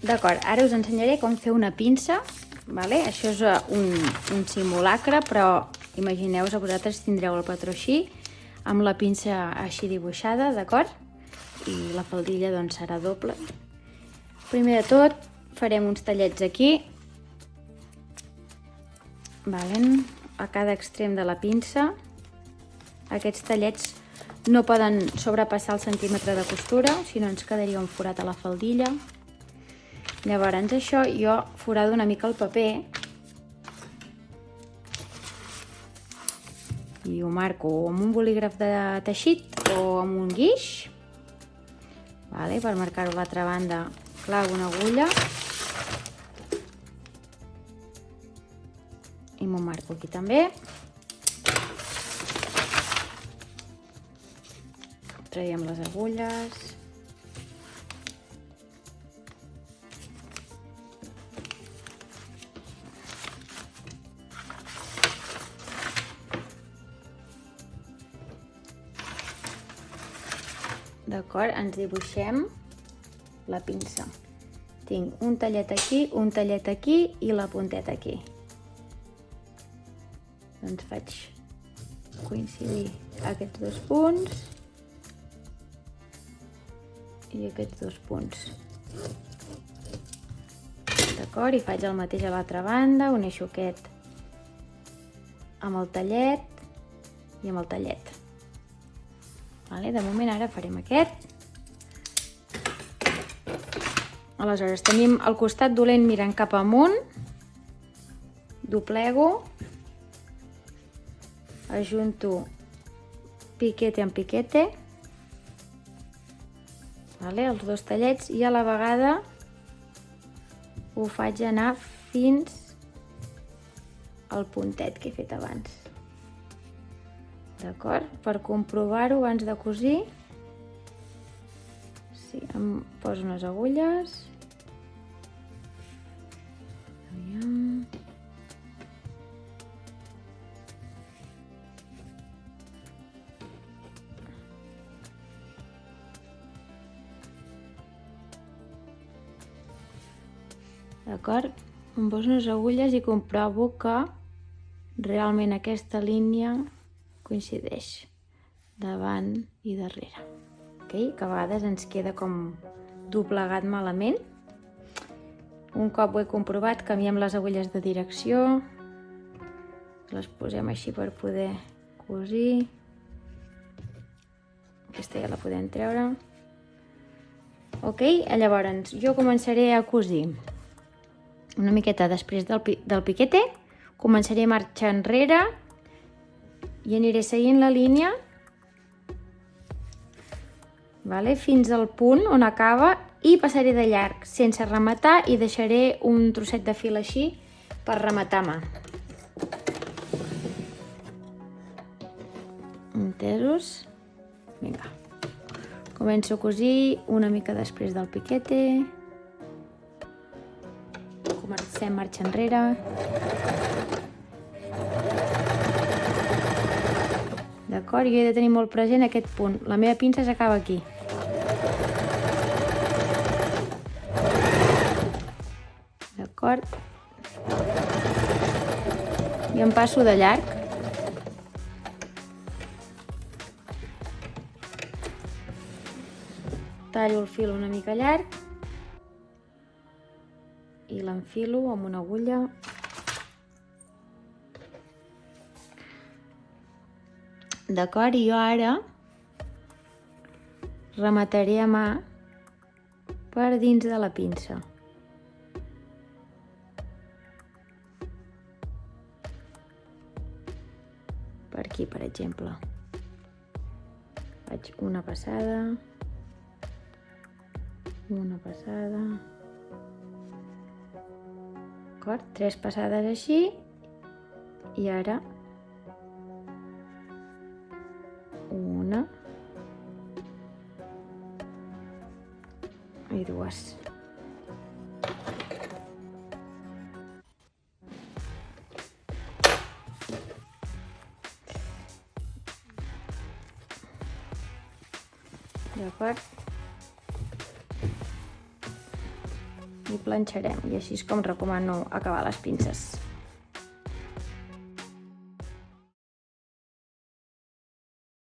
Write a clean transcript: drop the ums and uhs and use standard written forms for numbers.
D'acord, ara us ensenyaré com fer una pinça, vale? Això és un simulacre, però imagineu-vos que vosaltres tindreu el patró així, amb la pinça així dibuixada, d'acord? I la faldilla doncs serà doble. Primer de tot farem uns tallets aquí, vale? A cada extrem de la pinça. Aquests tallets no poden sobrepassar el centímetre de costura, si no ens quedaria un forat a la faldilla. Llavors això jo forado una mica el paper i ho marco amb un bolígraf de teixit o amb un guix. Vale, per marcar-ho a l'altra banda clavo una agulla i m'ho marco aquí també. Traiem les agulles. D'acord, ens dibuixem la pinça. Tinc un tallet aquí i la punteta aquí. Doncs faig coincidir aquests dos punts i aquests dos punts. D'acord, i faig el mateix a l'altra banda, uneixo aquest amb el tallet i amb el tallet. Vale, de moment ara farem aquest. Aleshores tenim el costat dolent mirant cap amunt, doblego, ajunto piquete amb piquete, vale, els dos tallets, i a la vegada ho faig anar fins al puntet que he fet abans. D'acord? Per comprovar-ho abans de cosir, sí, em poso unes agulles. Aviam. D'acord? Em poso unes agulles i comprovo que realment aquesta línia coincideix davant i darrere, okay? Que a vegades ens queda com doblegat malament. Un cop ho he comprovat, canviem les agulles de direcció, les posem així per poder cosir. Aquesta ja la podem treure. Ok, llavors jo començaré a cosir una miqueta després del piquete, començaré a marxar enrere i aniré seguint la línia, vale, fins al punt on acaba, i passaré de llarg sense rematar i deixaré un trosset de fil així per rematar mà. Entesos? Vinga. Començo a cosir una mica després del piquete. Comencem marxa enrere. D'acord? Jo he de tenir molt present aquest punt. La meva pinça s'acaba aquí. D'acord? I em passo de llarg. Tallo el fil una mica llarg i l'enfilo amb una agulla. D'acord? I jo ara remataré a mà per dins de la pinça. Per aquí, per exemple. Faig una passada, d'acord? 3 passades així, i ara una i dues. D'acord? i planxarem, i així és com recomano acabar les pinces.